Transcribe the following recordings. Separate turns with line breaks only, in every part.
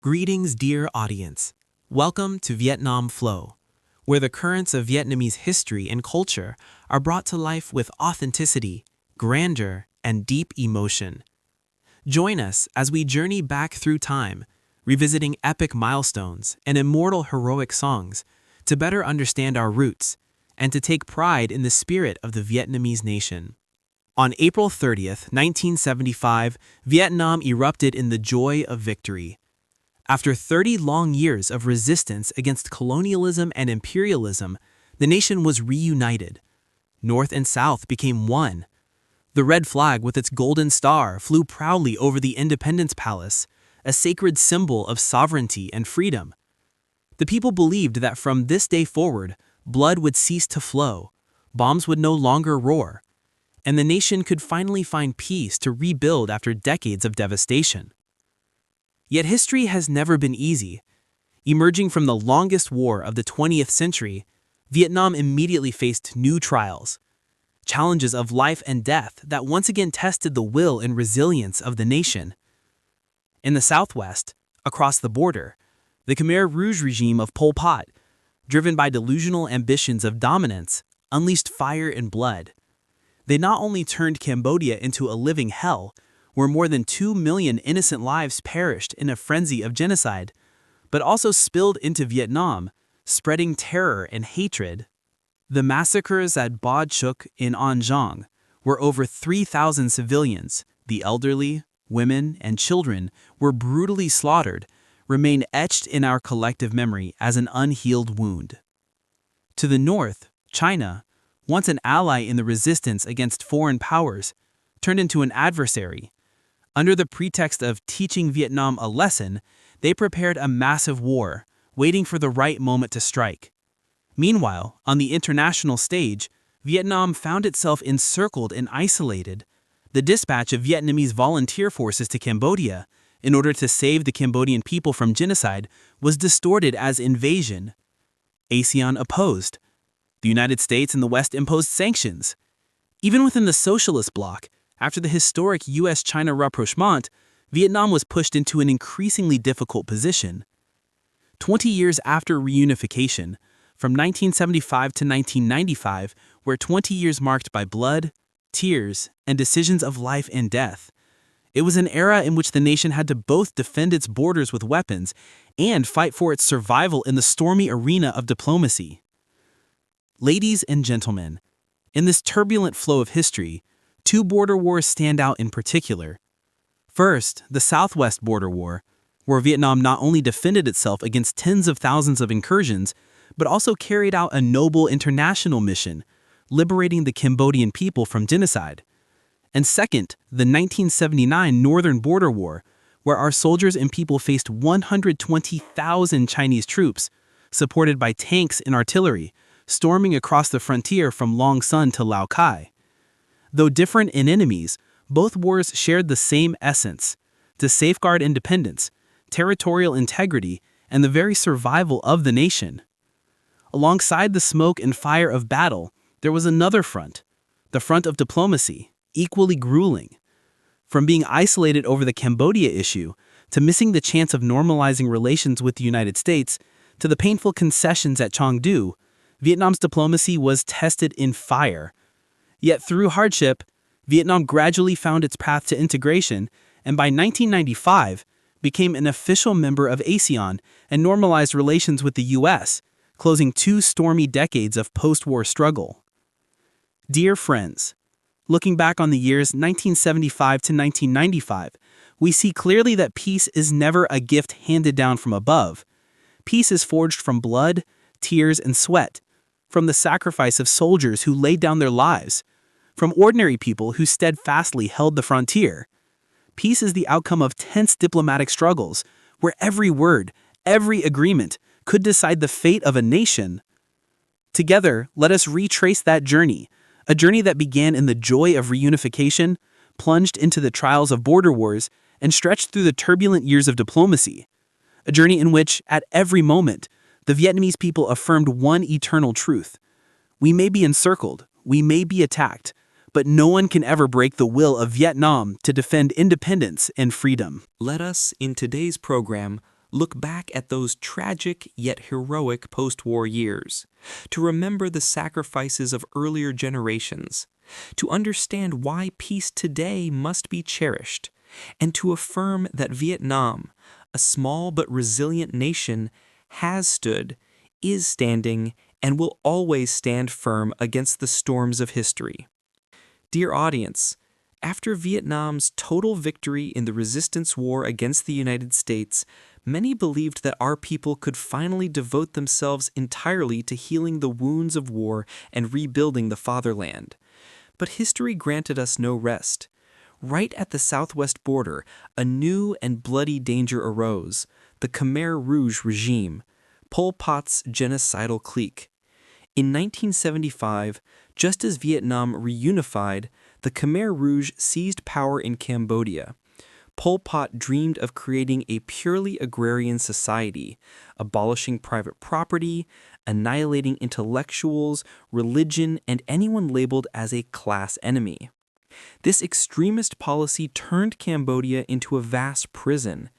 Greetings, dear audience. Welcome to Vietnam Flow, where the currents of Vietnamese history and culture are brought to life with authenticity, grandeur, and deep emotion. Join us as we journey back through time, revisiting epic milestones and immortal heroic songs to better understand our roots and to take pride in the spirit of the Vietnamese nation. On April 30th, 1975, Vietnam erupted in the joy of victory. After 30 long years of resistance against colonialism and imperialism, the nation was reunited. North and South became one. The red flag with its golden star flew proudly over the Independence Palace, a sacred symbol of sovereignty and freedom. The people believed that from this day forward, blood would cease to flow, bombs would no longer roar, and the nation could finally find peace to rebuild after decades of devastation. Yet history has never been easy. Emerging from the longest war of the 20th century, Vietnam immediately faced new trials, challenges of life and death that once again tested the will and resilience of the nation. In the southwest, across the border, the Khmer Rouge regime of Pol Pot, driven by delusional ambitions of dominance, unleashed fire and blood. They not only turned Cambodia into a living hell, where more than 2 million innocent lives perished in a frenzy of genocide, but also spilled into Vietnam, spreading terror and hatred. The massacres at Ba Chuk in An Giang, where over 3,000 civilians, the elderly, women, and children, were brutally slaughtered, remain etched in our collective memory as an unhealed wound. To the north, China, once an ally in the resistance against foreign powers, turned into an adversary. Under the pretext of teaching Vietnam a lesson, they prepared a massive war, waiting for the right moment to strike. Meanwhile, on the international stage, Vietnam found itself encircled and isolated. The dispatch of Vietnamese volunteer forces to Cambodia, in order to save the Cambodian people from genocide, was distorted as invasion. ASEAN opposed. The United States and the West imposed sanctions. Even within the socialist bloc, after the historic U.S.-China rapprochement, Vietnam was pushed into an increasingly difficult position. 20 years after reunification, from 1975 to 1995, were 20 years marked by blood, tears, and decisions of life and death. It was an era in which the nation had to both defend its borders with weapons and fight for its survival in the stormy arena of diplomacy. Ladies and gentlemen, in this turbulent flow of history, two border wars stand out in particular. First, the Southwest Border War, where Vietnam not only defended itself against tens of thousands of incursions, but also carried out a noble international mission, liberating the Cambodian people from genocide. And second, the 1979 Northern Border War, where our soldiers and people faced 120,000 Chinese troops, supported by tanks and artillery, storming across the frontier from Long Son to Lao Cai. Though different in enemies, both wars shared the same essence: to safeguard independence, territorial integrity, and the very survival of the nation. Alongside the smoke and fire of battle, there was another front, the front of diplomacy, equally grueling. From being isolated over the Cambodia issue, to missing the chance of normalizing relations with the United States, to the painful concessions at Chengdu, Vietnam's diplomacy was tested in fire. Yet through hardship, Vietnam gradually found its path to integration, and by 1995 became an official member of ASEAN and normalized relations with the U.S., closing 2 stormy decades of post-war struggle. Dear friends, looking back on the years 1975 to 1995, we see clearly that peace is never a gift handed down from above. Peace is forged from blood, tears, and sweat, from the sacrifice of soldiers who laid down their lives, from ordinary people who steadfastly held the frontier. Peace is the outcome of tense diplomatic struggles, where every word, every agreement could decide the fate of a nation. Together, let us retrace that journey, a journey that began in the joy of reunification, plunged into the trials of border wars, and stretched through the turbulent years of diplomacy. A journey in which, at every moment, the Vietnamese people affirmed one eternal truth: we may be encircled, we may be attacked, but no one can ever break the will of Vietnam to defend independence and freedom.
Let us, in today's program, look back at those tragic yet heroic post-war years, to remember the sacrifices of earlier generations, to understand why peace today must be cherished, and to affirm that Vietnam, a small but resilient nation, has stood, is standing, and will always stand firm against the storms of history. Dear audience, after Vietnam's total victory in the resistance war against the United States, many believed that our people could finally devote themselves entirely to healing the wounds of war and rebuilding the fatherland. But history granted us no rest. Right at the southwest border, a new and bloody danger arose: the Khmer Rouge regime, Pol Pot's genocidal clique. In 1975, just as Vietnam reunified, the Khmer Rouge seized power in Cambodia. Pol Pot dreamed of creating a purely agrarian society, abolishing private property, annihilating intellectuals, religion, and anyone labeled as a class enemy. This extremist policy turned Cambodia into a vast prison.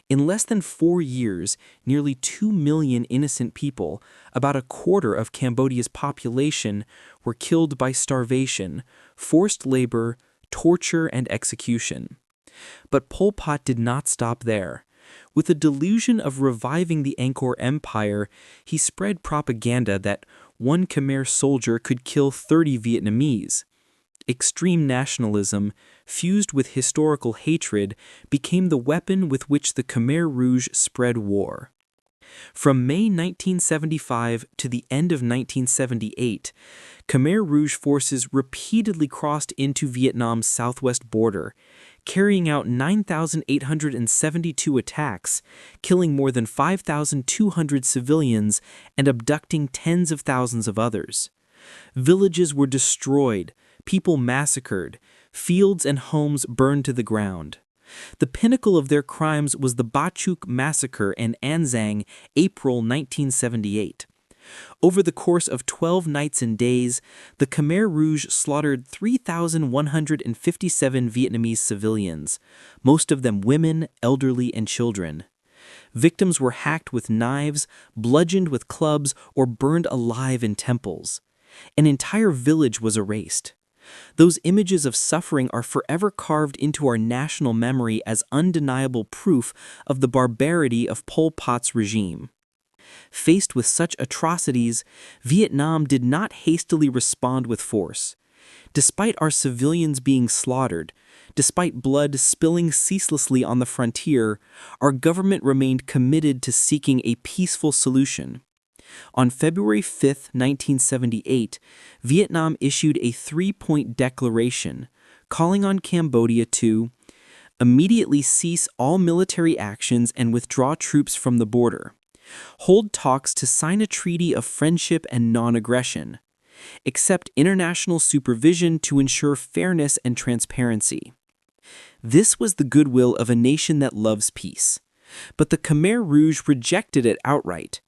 In less than 4 years, nearly 2 million innocent people, about a quarter of Cambodia's population, were killed by starvation, forced labor, torture, and execution. But Pol Pot did not stop there. With the delusion of reviving the Angkor Empire, he spread propaganda that one Khmer soldier could kill 30 Vietnamese. Extreme nationalism, fused with historical hatred, became the weapon with which the Khmer Rouge spread war. From May 1975 to the end of 1978, Khmer Rouge forces repeatedly crossed into Vietnam's southwest border, carrying out 9,872 attacks, killing more than 5,200 civilians, and abducting tens of thousands of others. Villages were destroyed, people massacred, fields and homes burned to the ground. The pinnacle of their crimes was the Ba Chuk massacre in An Giang, April 1978. Over the course of 12 nights and days, the Khmer Rouge slaughtered 3,157 Vietnamese civilians, most of them women, elderly, and children. Victims were hacked with knives, bludgeoned with clubs, or burned alive in temples. An entire village was erased. Those images of suffering are forever carved into our national memory as undeniable proof of the barbarity of Pol Pot's regime. Faced with such atrocities, Vietnam did not hastily respond with force. Despite our civilians being slaughtered, despite blood spilling ceaselessly on the frontier, our government remained committed to seeking a peaceful solution. On February 5, 1978, Vietnam issued a 3-point declaration calling on Cambodia to immediately cease all military actions and withdraw troops from the border, hold talks to sign a treaty of friendship and non-aggression, accept international supervision to ensure fairness and transparency. This was the goodwill of a nation that loves peace. But the Khmer Rouge rejected it outright.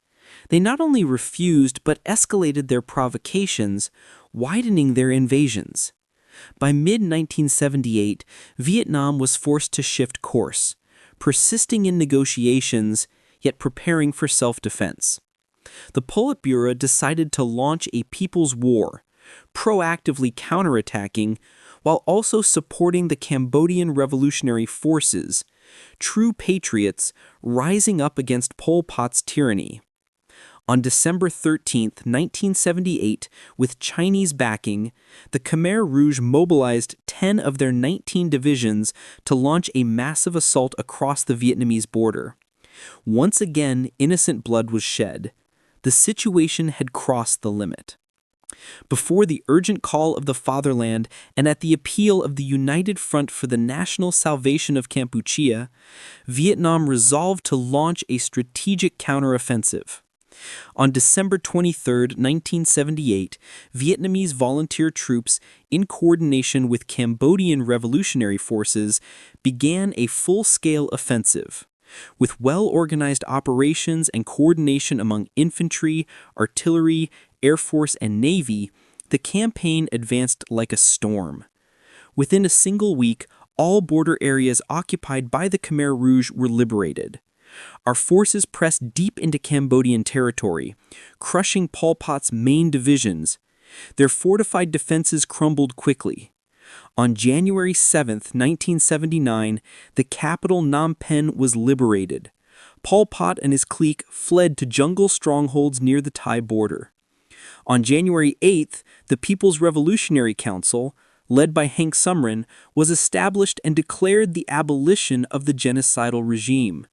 They not only refused but escalated their provocations, widening their invasions. By mid-1978, Vietnam was forced to shift course, persisting in negotiations, yet preparing for self-defense. The Politburo decided to launch a people's war, proactively counterattacking while also supporting the Cambodian revolutionary forces, true patriots rising up against Pol Pot's tyranny. On December 13, 1978, with Chinese backing, the Khmer Rouge mobilized 10 of their 19 divisions to launch a massive assault across the Vietnamese border. Once again, innocent blood was shed. The situation had crossed the limit. Before the urgent call of the fatherland and at the appeal of the United Front for the National Salvation of Kampuchea, Vietnam resolved to launch a strategic counteroffensive. On December 23, 1978, Vietnamese volunteer troops, in coordination with Cambodian revolutionary forces, began a full-scale offensive. With well-organized operations and coordination among infantry, artillery, Air Force, and Navy, the campaign advanced like a storm. Within a single week, all border areas occupied by the Khmer Rouge were liberated. Our forces pressed deep into Cambodian territory, crushing Pol Pot's main divisions. Their fortified defenses crumbled quickly. On January 7, 1979, the capital Phnom Penh was liberated. Pol Pot and his clique fled to jungle strongholds near the Thai border. On January 8th, the People's Revolutionary Council, led by Heng Samrin, was established and declared the abolition of the genocidal regime.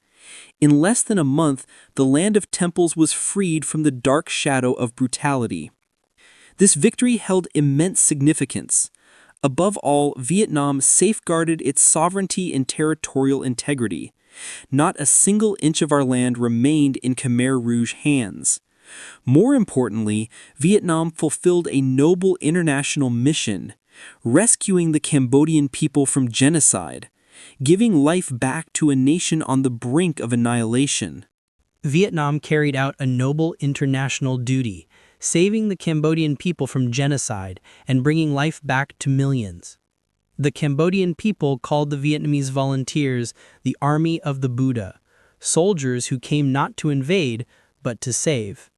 In less than a month, the land of temples was freed from the dark shadow of brutality. This victory held immense significance. Above all, Vietnam safeguarded its sovereignty and territorial integrity. Not a single inch of our land remained in Khmer Rouge hands. More importantly, Vietnam fulfilled a noble international mission, rescuing the Cambodian people from genocide, giving life back to a nation on the brink of annihilation.
Vietnam carried out a noble international duty, saving the Cambodian people from genocide and bringing life back to millions. The Cambodian people called the Vietnamese volunteers the Army of the Buddha, soldiers who came not to invade, but to save.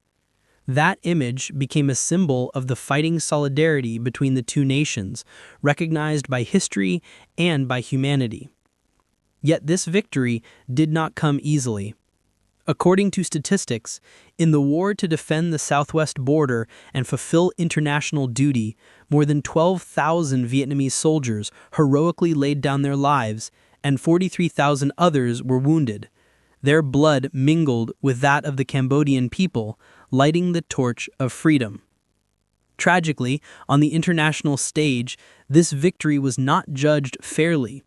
That image became a symbol of the fighting solidarity between the two nations, recognized by history and by humanity. Yet this victory did not come easily. According to statistics, in the war to defend the southwest border and fulfill international duty, more than 12,000 Vietnamese soldiers heroically laid down their lives, and 43,000 others were wounded. Their blood mingled with that of the Cambodian people, lighting the torch of freedom. Tragically, on the international stage, this victory was not judged fairly.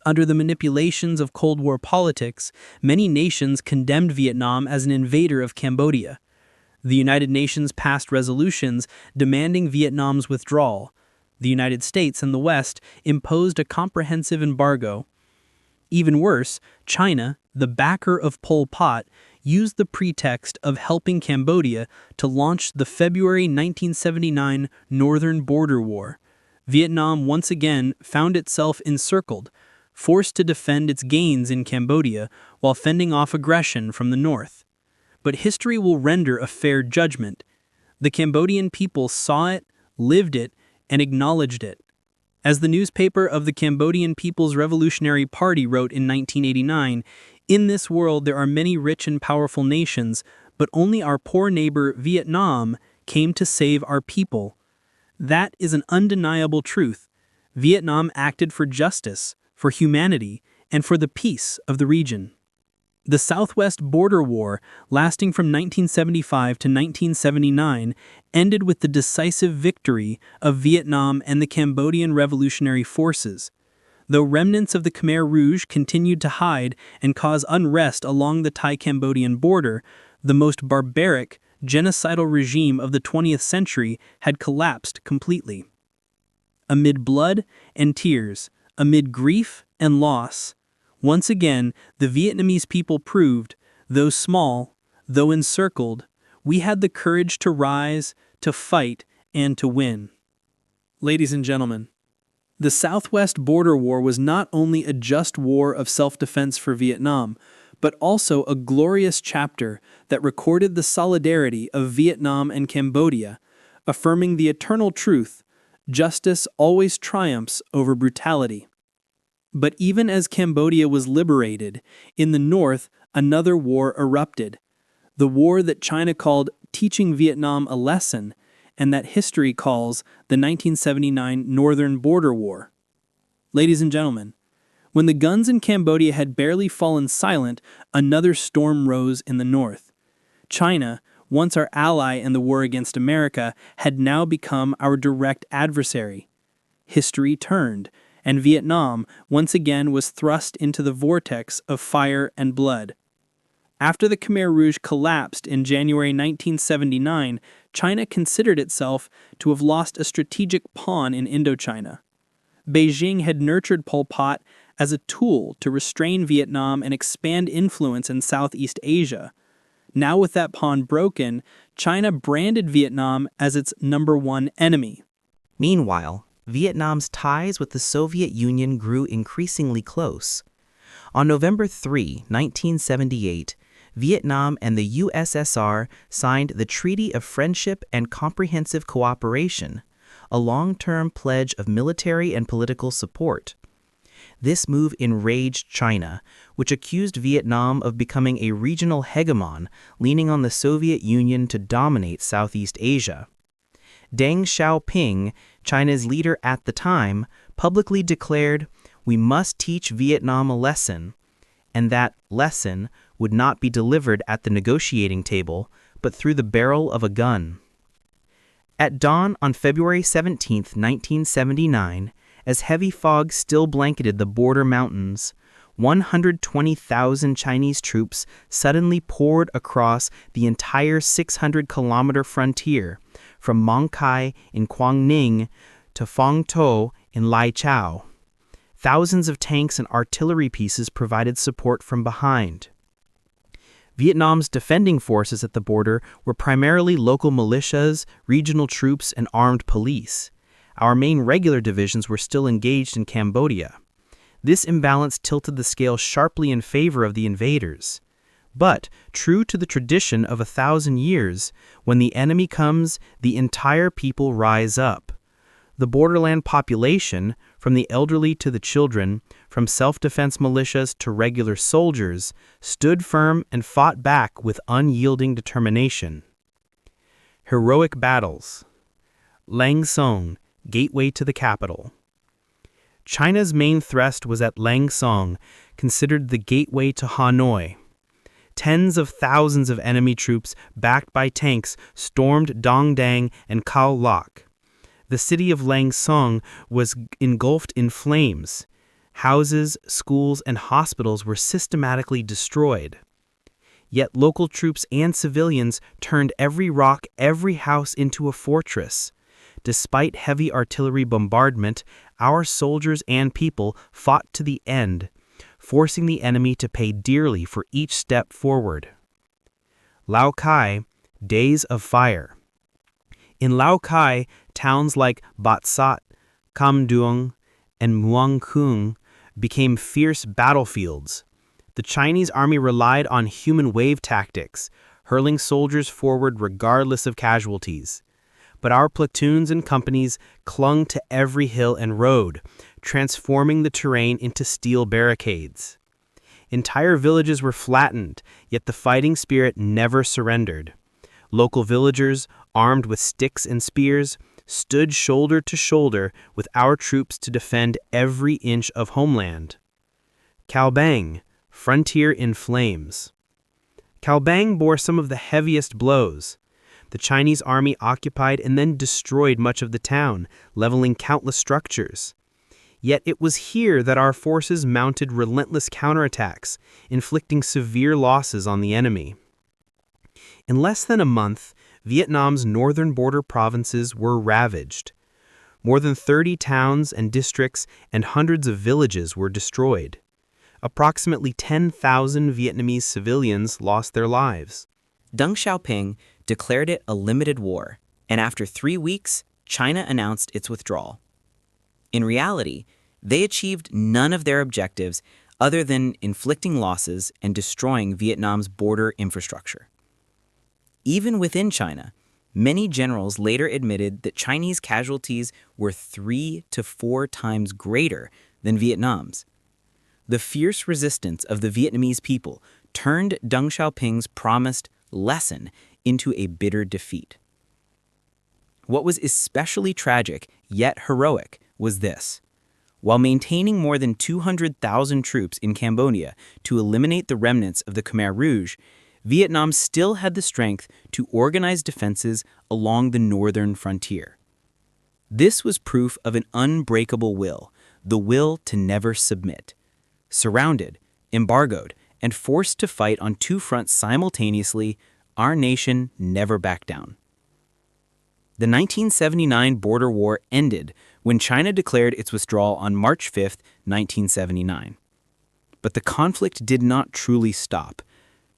Under the manipulations of Cold War politics, many nations condemned Vietnam as an invader of Cambodia. The United Nations passed resolutions demanding Vietnam's withdrawal. The United States and the West imposed a comprehensive embargo. Even worse, China, the backer of Pol Pot, used the pretext of helping Cambodia to launch the February 1979 Northern Border War. Vietnam once again found itself encircled, forced to defend its gains in Cambodia while fending off aggression from the north. But history will render a fair judgment. The Cambodian people saw it, lived it, and acknowledged it. As the newspaper of the Cambodian People's Revolutionary Party wrote in 1989, "In this world there are many rich and powerful nations, but only our poor neighbor Vietnam came to save our people." That is an undeniable truth. Vietnam acted for justice, for humanity, and for the peace of the region. The Southwest Border War, lasting from 1975 to 1979, ended with the decisive victory of Vietnam and the Cambodian Revolutionary Forces. Though remnants of the Khmer Rouge continued to hide and cause unrest along the Thai-Cambodian border, the most barbaric, genocidal regime of the 20th century had collapsed completely. Amid blood and tears, amid grief and loss, once again, the Vietnamese people proved, though small, though encircled, we had the courage to rise, to fight, and to win. Ladies and gentlemen, the Southwest Border War was not only a just war of self-defense for Vietnam, but also a glorious chapter that recorded the solidarity of Vietnam and Cambodia, affirming the eternal truth: justice always triumphs over brutality. But even as Cambodia was liberated, in the north, another war erupted. The war that China called teaching Vietnam a lesson, and that history calls the 1979 Northern Border War. Ladies and gentlemen, when the guns in Cambodia had barely fallen silent, another storm rose in the north. China, once our ally in the war against America, had now become our direct adversary. History turned, and Vietnam once again was thrust into the vortex of fire and blood. After the Khmer Rouge collapsed in January 1979, China considered itself to have lost a strategic pawn in Indochina. Beijing had nurtured Pol Pot as a tool to restrain Vietnam and expand influence in Southeast Asia. Now with that pawn broken, China branded Vietnam as its #1 enemy.
Meanwhile, Vietnam's ties with the Soviet Union grew increasingly close. On November 3, 1978, Vietnam and the USSR signed the Treaty of Friendship and Comprehensive Cooperation, a long-term pledge of military and political support. This move enraged China, which accused Vietnam of becoming a regional hegemon, leaning on the Soviet Union to dominate Southeast Asia. Deng Xiaoping, China's leader at the time, publicly declared, "We must teach Vietnam a lesson," and that lesson would not be delivered at the negotiating table, but through the barrel of a gun. At dawn on February 17, 1979, as heavy fog still blanketed the border mountains, 120,000 Chinese troops suddenly poured across the entire 600-kilometer frontier, from Mong Kai in Quang Ninh to Phong To in Lai Chau. Thousands of tanks and artillery pieces provided support from behind. Vietnam's defending forces at the border were primarily local militias, regional troops, and armed police. Our main regular divisions were still engaged in Cambodia. This imbalance tilted the scale sharply in favor of the invaders. But, true to the tradition of 1,000 years, when the enemy comes, the entire people rise up. The borderland population, from the elderly to the children, from self-defense militias to regular soldiers, stood firm and fought back with unyielding determination. Heroic battles. Lang Song, gateway to the capital. China's main thrust was at Lang Song, considered the gateway to Hanoi. Tens of thousands of enemy troops, backed by tanks, stormed Dong Dang and Khao Lak. The city of Lang Song was engulfed in flames. Houses, schools, and hospitals were systematically destroyed. Yet local troops and civilians turned every rock, every house into a fortress. Despite heavy artillery bombardment, our soldiers and people fought to the end, forcing the enemy to pay dearly for each step forward. Lao Cai, Days of Fire. In Lao Cai, towns like Bat Sat, Cam Duong, and Muang Khung became fierce battlefields. The Chinese army relied on human wave tactics, hurling soldiers forward regardless of casualties. But our platoons and companies clung to every hill and road, transforming the terrain into steel barricades. Entire villages were flattened, yet the fighting spirit never surrendered. Local villagers, armed with sticks and spears, stood shoulder to shoulder with our troops to defend every inch of homeland. Cao Bang, frontier in flames. Cao Bang bore some of the heaviest blows. The Chinese army occupied and then destroyed much of the town, leveling countless structures. Yet it was here that our forces mounted relentless counterattacks, inflicting severe losses on the enemy. In less than a month, Vietnam's northern border provinces were ravaged. More than 30 towns and districts and hundreds of villages were destroyed. Approximately 10,000 Vietnamese civilians lost their lives.
Deng Xiaoping declared it a limited war, and after 3 weeks, China announced its withdrawal. In reality, they achieved none of their objectives other than inflicting losses and destroying Vietnam's border infrastructure. Even within China, many generals later admitted that Chinese casualties were 3 to 4 times greater than Vietnam's. The fierce resistance of the Vietnamese people turned Deng Xiaoping's promised lesson into a bitter defeat. What was especially tragic, yet heroic, was this. While maintaining more than 200,000 troops in Cambodia to eliminate the remnants of the Khmer Rouge, Vietnam still had the strength to organize defenses along the northern frontier. This was proof of an unbreakable will, the will to never submit. Surrounded, embargoed, and forced to fight on 2 fronts simultaneously, our nation never backed down. The 1979 border war ended when China declared its withdrawal on March 5, 1979. But the conflict did not truly stop.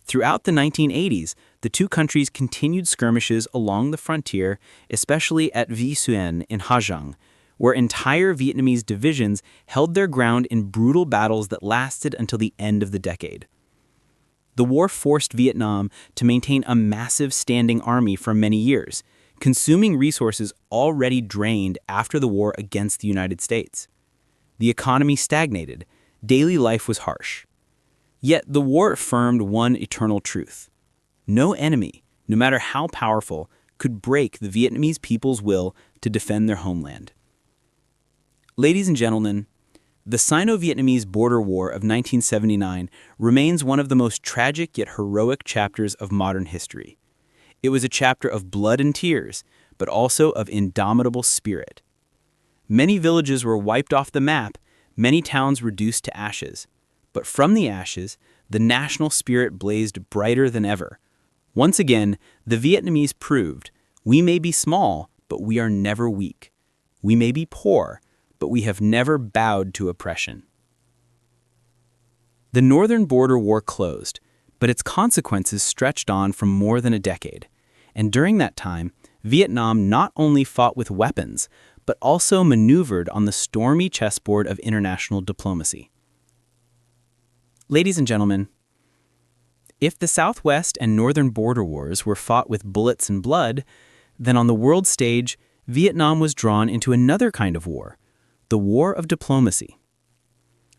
Throughout the 1980s, the two countries continued skirmishes along the frontier, especially at Visuan in Hajang, where entire Vietnamese divisions held their ground in brutal battles that lasted until the end of the decade. The war forced Vietnam to maintain a massive standing army for many years, consuming resources already drained after the war against the United States. The economy stagnated, daily life was harsh. Yet the war affirmed one eternal truth. No enemy, no matter how powerful, could break the Vietnamese people's will to defend their homeland. Ladies and gentlemen, the Sino-Vietnamese border war of 1979 remains one of the most tragic yet heroic chapters of modern history. It was a chapter of blood and tears, but also of indomitable spirit. Many villages were wiped off the map, many towns reduced to ashes. But from the ashes, the national spirit blazed brighter than ever. Once again, the Vietnamese proved, we may be small, but we are never weak. We may be poor, but we have never bowed to oppression. The Northern Border War closed, but its consequences stretched on for more than a decade. And during that time, Vietnam not only fought with weapons, but also maneuvered on the stormy chessboard of international diplomacy. Ladies and gentlemen, if the Southwest and Northern Border Wars were fought with bullets and blood, then on the world stage, Vietnam was drawn into another kind of war, the war of diplomacy.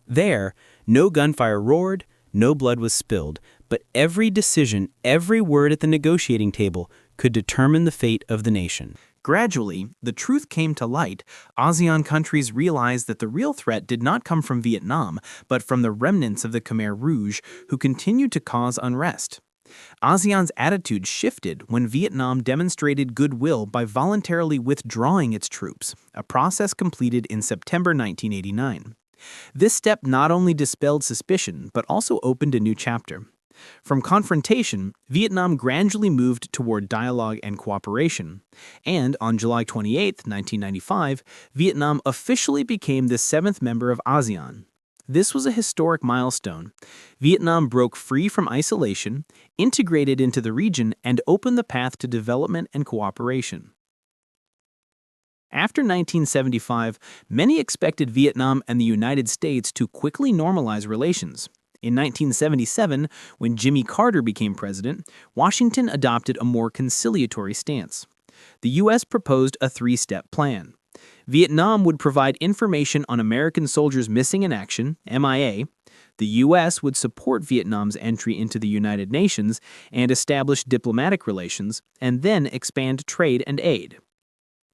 There, no gunfire roared, no blood was spilled, but every decision, every word at the negotiating table could determine the fate of the nation.
Gradually, the truth came to light. ASEAN countries realized that the real threat did not come from Vietnam, but from the remnants of the Khmer Rouge, who continued to cause unrest. ASEAN's attitude shifted when Vietnam demonstrated goodwill by voluntarily withdrawing its troops, a process completed in September 1989. This step not only dispelled suspicion, but also opened a new chapter. From confrontation, Vietnam gradually moved toward dialogue and cooperation, and on July 28, 1995, Vietnam officially became the seventh member of ASEAN. This was a historic milestone. Vietnam broke free from isolation, integrated into the region, and opened the path to development and cooperation. After 1975, many expected Vietnam and the United States to quickly normalize relations. In 1977, when Jimmy Carter became president, Washington adopted a more conciliatory stance. The U.S. proposed a three-step plan. Vietnam would provide information on American soldiers missing in action, MIA. The U.S. would support Vietnam's entry into the United Nations and establish diplomatic relations, and then expand trade and aid.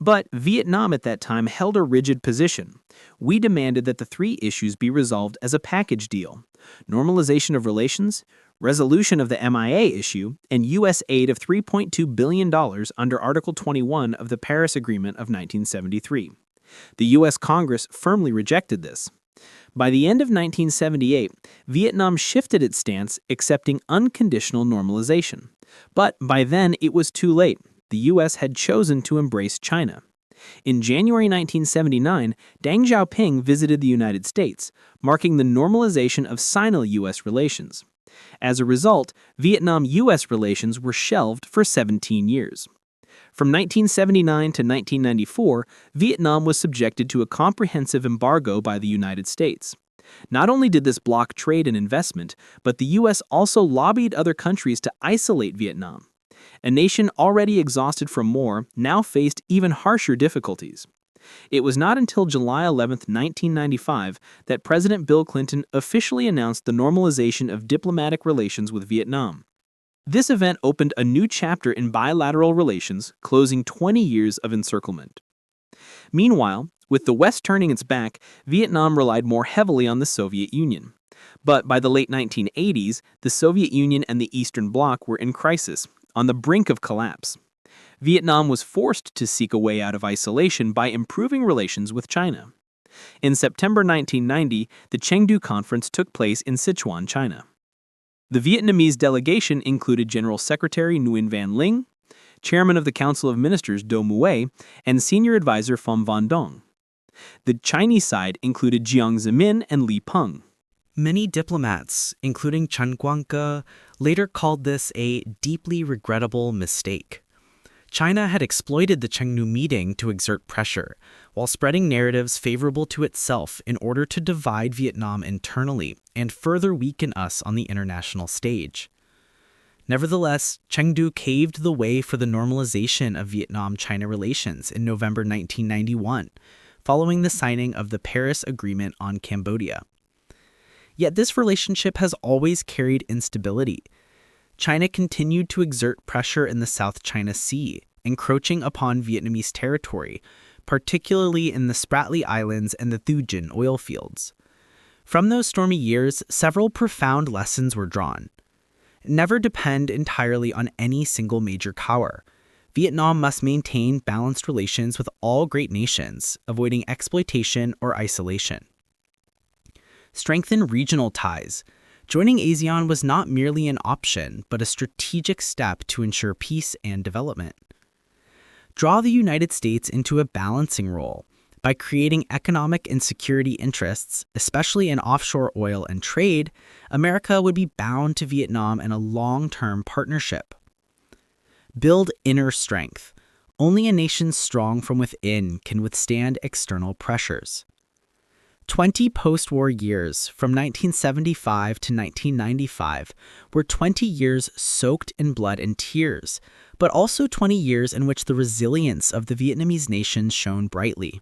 But Vietnam at that time held a rigid position. We demanded that the three issues be resolved as a package deal: normalization of relations, resolution of the MIA issue, and U.S. aid of $3.2 billion under Article 21 of the Paris Agreement of 1973. The U.S. Congress firmly rejected this. By the end of 1978, Vietnam shifted its stance, accepting unconditional normalization. But by then, it was too late. The U.S. had chosen to embrace China. In January 1979, Deng Xiaoping visited the United States, marking the normalization of Sino-U.S. relations. As a result, Vietnam-U.S. relations were shelved for 17 years. From 1979 to 1994, Vietnam was subjected to a comprehensive embargo by the United States. Not only did this block trade and investment, but the U.S. also lobbied other countries to isolate Vietnam. A nation already exhausted from war now faced even harsher difficulties. It was not until July 11, 1995, that President Bill Clinton officially announced the normalization of diplomatic relations with Vietnam. This event opened a new chapter in bilateral relations, closing 20 years of encirclement. Meanwhile, with the West turning its back, Vietnam relied more heavily on the Soviet Union. But by the late 1980s, the Soviet Union and the Eastern Bloc were in crisis, on the brink of collapse. Vietnam was forced to seek a way out of isolation by improving relations with China. In September 1990, the Chengdu Conference took place in Sichuan, China. The Vietnamese delegation included General Secretary Nguyen Van Linh, Chairman of the Council of Ministers Do Muay, and Senior Advisor Pham Van Dong. The Chinese side included Jiang Zemin and Li Peng.
Many diplomats, including Chen Guangke, later called this a deeply regrettable mistake. China had exploited the Chengdu meeting to exert pressure, while spreading narratives favorable to itself in order to divide Vietnam internally and further weaken us on the international stage. Nevertheless, Chengdu caved the way for the normalization of Vietnam-China relations in November 1991, following the signing of the Paris Agreement on Cambodia. Yet this relationship has always carried instability. China continued to exert pressure in the South China Sea, encroaching upon Vietnamese territory, particularly in the Spratly Islands and the Thu Dinh oil fields. From those stormy years, several profound lessons were drawn. Never depend entirely on any single major power. Vietnam must maintain balanced relations with all great nations, avoiding exploitation or isolation. Strengthen regional ties. Joining ASEAN was not merely an option, but a strategic step to ensure peace and development. Draw the United States into a balancing role. By creating economic and security interests, especially in offshore oil and trade, America would be bound to Vietnam in a long-term partnership. Build inner strength. Only a nation strong from within can withstand external pressures. 20 post-war years, from 1975 to 1995, were 20 years soaked in blood and tears, but also 20 years in which the resilience of the Vietnamese nation shone brightly.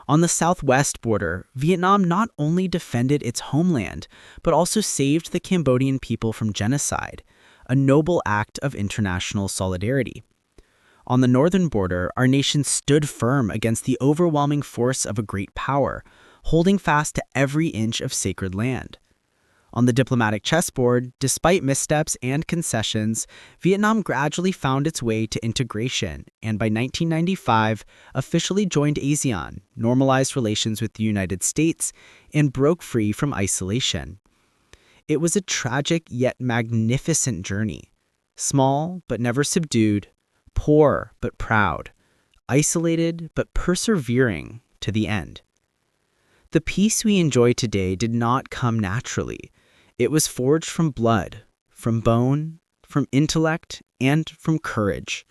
On the southwest border, Vietnam not only defended its homeland, but also saved the Cambodian people from genocide, a noble act of international solidarity. On the northern border, our nation stood firm against the overwhelming force of a great power, holding fast to every inch of sacred land. On the diplomatic chessboard, despite missteps and concessions, Vietnam gradually found its way to integration and by 1995 officially joined ASEAN, normalized relations with the United States, and broke free from isolation. It was a tragic yet magnificent journey. Small but never subdued, poor but proud, isolated but persevering to the end. The peace we enjoy today did not come naturally. It was forged from blood, from bone, from intellect, and from courage.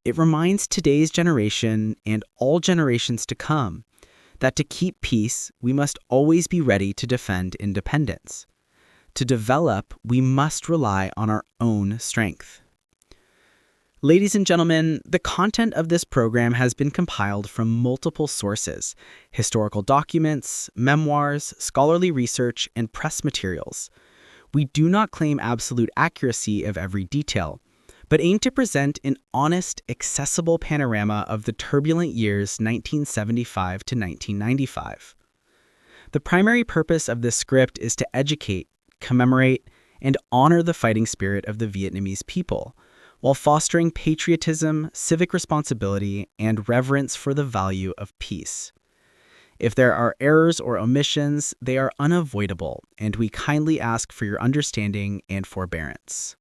It reminds today's generation and all generations to come that to keep peace, we must always be ready to defend independence. To develop, we must rely on our own strength. Ladies and gentlemen, the content of this program has been compiled from multiple sources: historical documents, memoirs, scholarly research, and press materials. We do not claim absolute accuracy of every detail, but aim to present an honest, accessible panorama of the turbulent years 1975 to 1995. The primary purpose of this script is to educate, commemorate, and honor the fighting spirit of the Vietnamese people, while fostering patriotism, civic responsibility, and reverence for the value of peace. If there are errors or omissions, they are unavoidable, and we kindly ask for your understanding and forbearance.